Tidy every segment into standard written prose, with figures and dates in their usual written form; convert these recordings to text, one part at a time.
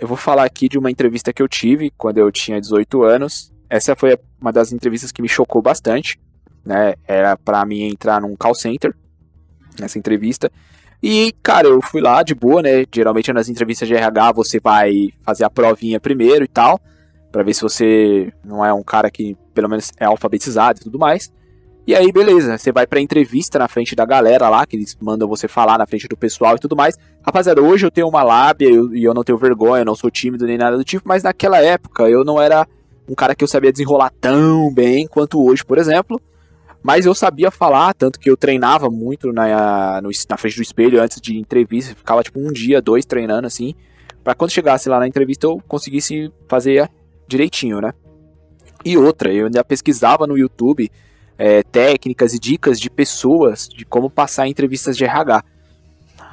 eu vou falar aqui de uma entrevista que eu tive quando eu tinha 18 anos. Essa foi uma das entrevistas que me chocou bastante, né? Era pra mim entrar num call center, nessa entrevista. E, cara, eu fui lá de boa, né? Geralmente nas entrevistas de RH você vai fazer a provinha primeiro e tal, pra ver se você não é um cara que pelo menos é alfabetizado e tudo mais. E aí, beleza, você vai pra entrevista na frente da galera lá, que eles mandam você falar na frente do pessoal e tudo mais. Rapaziada, hoje eu tenho uma lábia e eu não tenho vergonha, eu não sou tímido nem nada do tipo, mas naquela época eu não era um cara que eu sabia desenrolar tão bem quanto hoje, por exemplo. Mas eu sabia falar, tanto que eu treinava muito na frente do espelho antes de entrevista. Ficava tipo um dia, dois treinando assim, pra quando chegasse lá na entrevista eu conseguisse fazer direitinho, né? E outra, eu ainda pesquisava no YouTube técnicas e dicas de pessoas de como passar entrevistas de RH.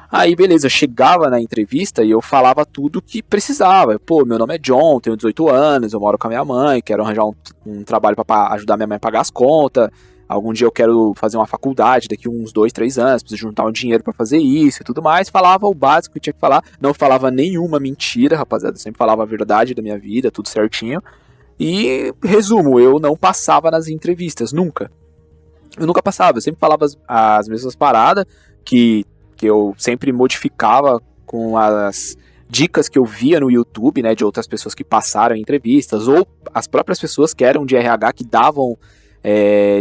Aí beleza, eu chegava na entrevista e eu falava tudo que precisava. Pô, meu nome é John, tenho 18 anos, eu moro com a minha mãe, quero arranjar um trabalho pra ajudar minha mãe a pagar as contas. Algum dia eu quero fazer uma faculdade daqui uns 2, 3 anos, preciso juntar um dinheiro pra fazer isso e tudo mais. Falava o básico que tinha que falar, não falava nenhuma mentira, rapaziada, eu sempre falava a verdade da minha vida, tudo certinho. E, resumo, eu não passava nas entrevistas, nunca. Eu nunca passava, eu sempre falava as mesmas paradas, que eu sempre modificava com as dicas que eu via no YouTube, né, de outras pessoas que passaram em entrevistas, ou as próprias pessoas que eram de RH que davam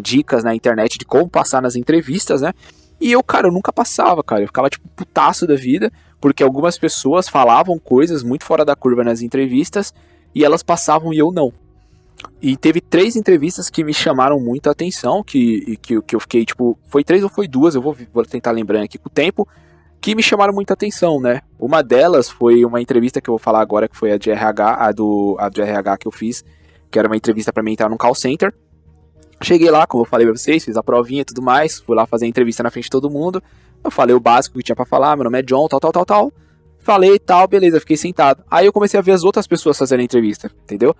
dicas na internet de como passar nas entrevistas, né? E eu, cara, eu nunca passava, cara. Eu ficava, tipo, putaço da vida, porque algumas pessoas falavam coisas muito fora da curva nas entrevistas, e elas passavam e eu não. E teve 3 entrevistas que me chamaram muito a atenção, que eu fiquei, tipo, foi 3 ou foi 2, eu vou tentar lembrar aqui com o tempo, que me chamaram muita atenção, né? Uma delas foi uma entrevista que eu vou falar agora, que foi a de RH, a do RH que eu fiz, que era uma entrevista pra mim entrar num call center. Cheguei lá, como eu falei pra vocês, fiz a provinha e tudo mais, fui lá fazer a entrevista na frente de todo mundo, eu falei o básico que tinha pra falar, meu nome é John, tal, falei e tal, beleza, fiquei sentado. Aí eu comecei a ver as outras pessoas fazendo a entrevista, entendeu?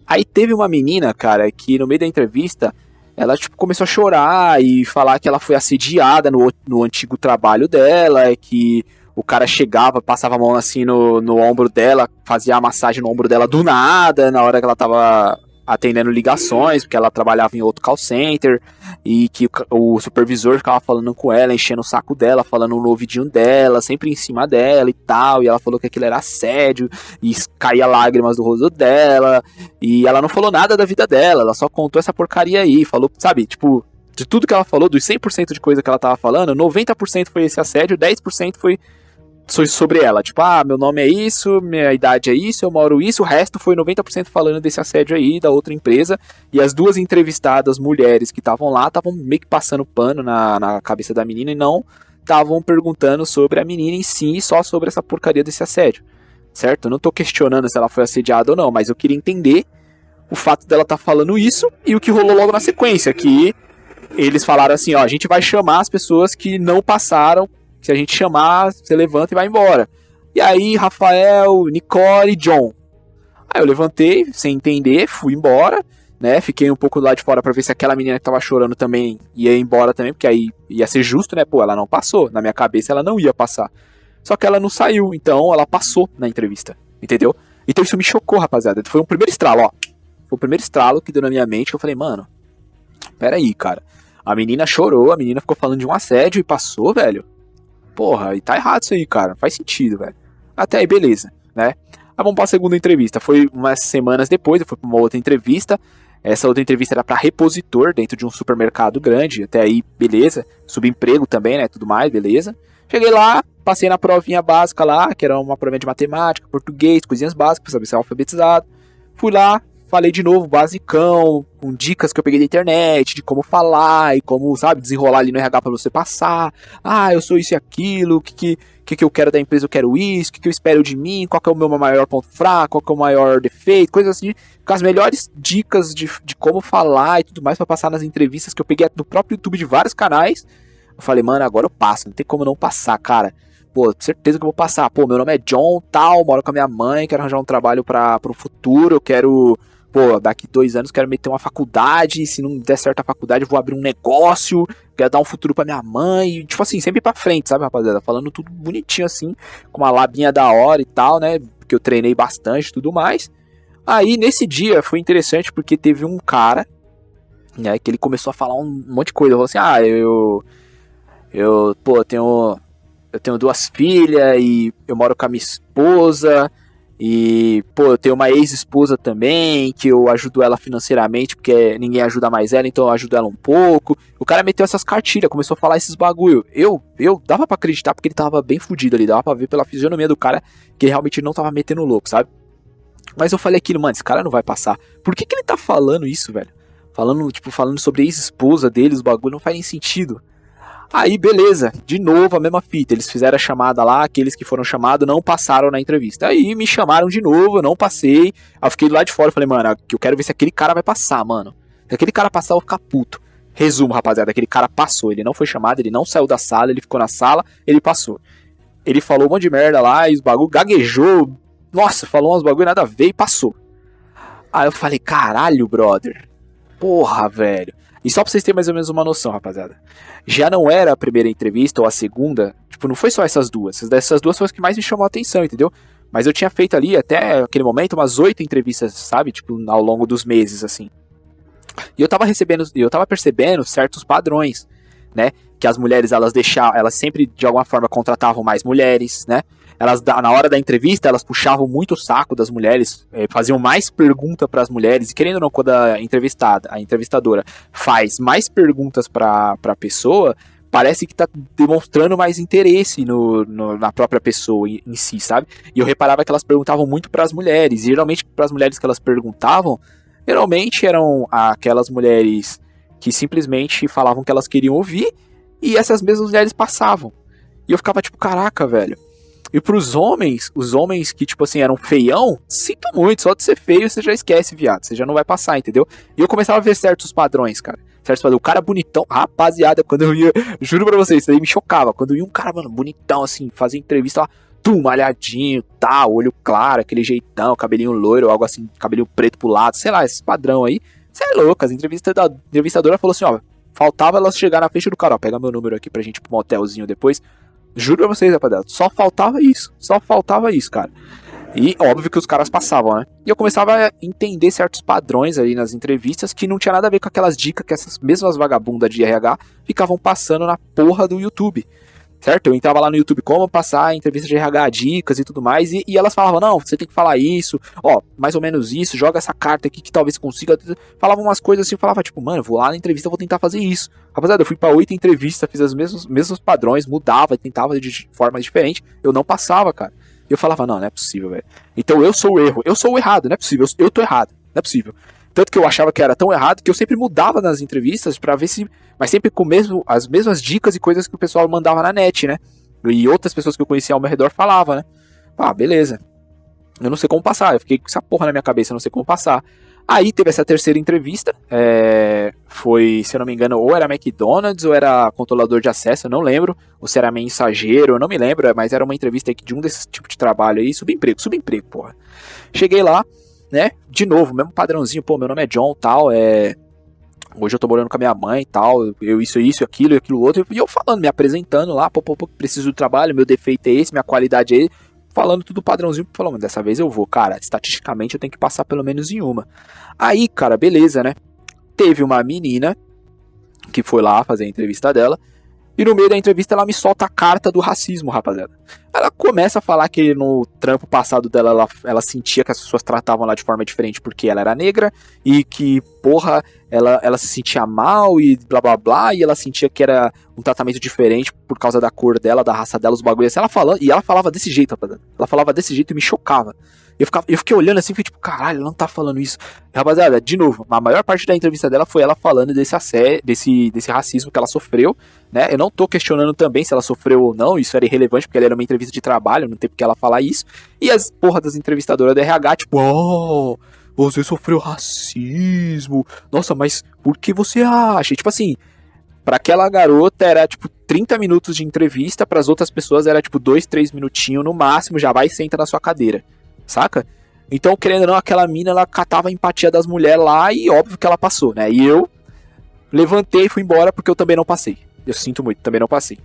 Aí teve uma menina, cara, que no meio da entrevista, ela tipo, começou a chorar e falar que ela foi assediada no antigo trabalho dela, que o cara chegava, passava a mão assim no ombro dela, fazia a massagem no ombro dela do nada, na hora que ela tava atendendo ligações, porque ela trabalhava em outro call center, e que o supervisor ficava falando com ela, enchendo o saco dela, falando no ouvidinho dela, sempre em cima dela e tal, e ela falou que aquilo era assédio, e caía lágrimas do rosto dela, e ela não falou nada da vida dela, ela só contou essa porcaria aí, falou, sabe, tipo, de tudo que ela falou, dos 100% de coisa que ela tava falando, 90% foi esse assédio, 10% foi sobre ela, tipo, meu nome é isso, minha idade é isso, eu moro isso, o resto foi 90% falando desse assédio aí, da outra empresa, e as 2 entrevistadas mulheres que estavam lá, estavam meio que passando pano na cabeça da menina, e não estavam perguntando sobre a menina em si, só sobre essa porcaria desse assédio, certo? Eu não tô questionando se ela foi assediada ou não, mas eu queria entender o fato dela estar falando isso, e o que rolou logo na sequência, que eles falaram assim, a gente vai chamar as pessoas que não passaram. Se a gente chamar, você levanta e vai embora. E aí, Rafael, Nicole e John. Aí eu levantei, sem entender, fui embora, né? Fiquei um pouco do lado de fora pra ver se aquela menina que tava chorando também ia embora também, porque aí ia ser justo, né? Pô, ela não passou. Na minha cabeça ela não ia passar. Só que ela não saiu, então ela passou na entrevista, entendeu? Então isso me chocou, rapaziada. Foi o primeiro estralo, ó. Foi o primeiro estralo que deu na minha mente, que eu falei, mano, peraí, cara. A menina chorou, a menina ficou falando de um assédio e passou, velho. Porra, e tá errado isso aí, cara. Não faz sentido, velho. Até aí, beleza, né? Aí vamos pra segunda entrevista. Foi umas semanas depois, eu fui pra uma outra entrevista. Essa outra entrevista era pra repositor dentro de um supermercado grande. Até aí, beleza. Subemprego também, né? Tudo mais, beleza. Cheguei lá, passei na provinha básica lá, que era uma provinha de matemática, português, coisinhas básicas, pra saber se é alfabetizado. Fui lá, falei de novo, basicão, com dicas que eu peguei da internet, de como falar e como, sabe, desenrolar ali no RH pra você passar. Eu sou isso e aquilo, o que eu quero da empresa, eu quero isso, o que eu espero de mim, qual que é o meu maior ponto fraco, qual que é o maior defeito, coisas assim, com as melhores dicas de como falar e tudo mais pra passar nas entrevistas que eu peguei do próprio YouTube de vários canais. Eu falei, mano, agora eu passo, não tem como não passar, cara. Pô, certeza que eu vou passar. Pô, meu nome é John, tal, moro com a minha mãe, quero arranjar um trabalho pro futuro, eu quero... Pô, daqui 2 anos quero meter uma faculdade, se não der certo a faculdade eu vou abrir um negócio, quero dar um futuro pra minha mãe, tipo assim, sempre pra frente, sabe, rapaziada? Falando tudo bonitinho assim, com uma labinha da hora e tal, né? porque eu treinei bastante e tudo mais. Aí, nesse dia, foi interessante porque teve um cara, né, que ele começou a falar um monte de coisa. Ele falou assim, eu tenho 2 filhas e eu moro com a minha esposa. E, eu tenho uma ex-esposa também, que eu ajudo ela financeiramente, porque ninguém ajuda mais ela, então eu ajudo ela um pouco. O cara meteu essas cartilhas, começou a falar esses bagulho. Eu dava pra acreditar, porque ele tava bem fudido ali, dava pra ver pela fisionomia do cara, que ele realmente não tava metendo louco, sabe? Mas eu falei aquilo, mano, esse cara não vai passar. Por que ele tá falando isso, velho? Falando sobre a ex-esposa dele, os bagulho, não faz nem sentido. Aí, beleza, de novo a mesma fita, eles fizeram a chamada lá, aqueles que foram chamados não passaram na entrevista. Aí me chamaram de novo, eu não passei, aí eu fiquei lá de fora, falei, mano, eu quero ver se aquele cara vai passar, mano. Se aquele cara passar, eu vou ficar puto. Resumo, rapaziada, aquele cara passou, ele não foi chamado, ele não saiu da sala, ele ficou na sala, ele passou. Ele falou um monte de merda lá, e os bagulho, gaguejou, nossa, falou uns bagulho nada a ver e passou. Aí eu falei, caralho, brother, porra, velho. E só pra vocês terem mais ou menos uma noção, rapaziada. Já não era a primeira entrevista ou a segunda. Tipo, não foi só essas duas. Essas duas foram as que mais me chamou a atenção, entendeu? Mas eu tinha feito ali, até aquele momento, umas 8 entrevistas, sabe? Tipo, ao longo dos meses, assim. E eu tava percebendo certos padrões, né? Que as mulheres, elas sempre, de alguma forma, contratavam mais mulheres, né? Elas, na hora da entrevista, elas puxavam muito o saco das mulheres, faziam mais perguntas para as mulheres, e querendo ou não, quando a entrevistadora faz mais perguntas para a pessoa, parece que tá demonstrando mais interesse na própria pessoa em si, sabe? E eu reparava que elas perguntavam muito para as mulheres, e geralmente para as mulheres que elas perguntavam, geralmente eram aquelas mulheres que simplesmente falavam que elas queriam ouvir, e essas mesmas mulheres passavam. E eu ficava tipo, caraca, velho. E pros homens, os homens que, tipo assim, eram feião, sinto muito, só de ser feio você já esquece, viado, você já não vai passar, entendeu? E eu começava a ver certos padrões, cara. Certos padrões. O cara bonitão, rapaziada, quando eu ia, juro pra vocês, isso aí me chocava. Quando eu ia um cara, mano, bonitão, assim, fazer entrevista lá, malhadinho, tal, olho claro, aquele jeitão, cabelinho loiro, algo assim, cabelinho preto pro lado, sei lá, esse padrão aí. Você é louco, a entrevistadora falou assim, ó, faltava elas chegar na frente do cara, ó, pega meu número aqui pra gente ir pro motelzinho depois. Juro pra vocês, rapaziada, só faltava isso, cara. E óbvio que os caras passavam, né? E eu começava a entender certos padrões ali nas entrevistas que não tinha nada a ver com aquelas dicas que essas mesmas vagabundas de RH ficavam passando na porra do YouTube. Certo? Eu entrava lá no YouTube como passar entrevista de RH, dicas e tudo mais, e elas falavam, não, você tem que falar isso, ó, mais ou menos isso, joga essa carta aqui que talvez consiga. Falavam umas coisas assim, eu falava, tipo, mano, vou lá na entrevista, vou tentar fazer isso. Rapaziada, eu fui pra 8 entrevistas, fiz os mesmos padrões, mudava, tentava de forma diferente, eu não passava, cara. E eu falava, não é possível, velho. Então eu sou o erro, eu sou o errado, não é possível, eu tô errado, não é possível. Tanto que eu achava que era tão errado que eu sempre mudava nas entrevistas pra ver se... Mas sempre com as mesmas dicas e coisas que o pessoal mandava na net, né? E outras pessoas que eu conhecia ao meu redor falavam, né? Ah, beleza. Eu não sei como passar. Eu fiquei com essa porra na minha cabeça, eu não sei como passar. Aí teve essa terceira entrevista. Foi, se eu não me engano, ou era McDonald's ou era controlador de acesso, eu não lembro. Ou se era mensageiro, eu não me lembro. Mas era uma entrevista aí de um desses tipos de trabalho aí. Subemprego, porra. Cheguei lá, né? De novo, mesmo padrãozinho. Pô, meu nome é John, tal, hoje eu tô morando com a minha mãe e tal, eu isso, aquilo outro, e eu falando, me apresentando lá, preciso do trabalho, meu defeito é esse, minha qualidade é esse, falando tudo padrãozinho, falando, dessa vez eu vou, cara, estatisticamente eu tenho que passar pelo menos em uma. Aí, cara, beleza, né? Teve uma menina que foi lá fazer a entrevista dela, e no meio da entrevista ela me solta a carta do racismo, rapaziada. Ela começa a falar que no trampo passado dela, ela sentia que as pessoas tratavam ela de forma diferente porque ela era negra, e que, porra, ela se sentia mal e blá blá blá, e ela sentia que era um tratamento diferente por causa da cor dela, da raça dela, os bagulhos assim. Ela falava desse jeito, rapaziada. Ela falava desse jeito e me chocava. Eu fiquei olhando assim, fiquei tipo, caralho, ela não tá falando isso. Rapaziada, de novo, a maior parte da entrevista dela foi ela falando desse racismo que ela sofreu, né? Eu não tô questionando também se ela sofreu ou não, isso era irrelevante, porque ela era uma entrevista de trabalho, não tem porque ela falar isso. E as porra das entrevistadoras da RH, tipo, oh, você sofreu racismo. Nossa, mas por que você acha? E, tipo assim, pra aquela garota era tipo 30 minutos de entrevista, pras outras pessoas era tipo 2, 3 minutinhos no máximo, já vai e senta na sua cadeira. Saca? Então, querendo ou não, aquela mina, ela catava a empatia das mulheres lá e óbvio que ela passou, né? E eu levantei e fui embora porque eu também não passei. Eu sinto muito, também não passei.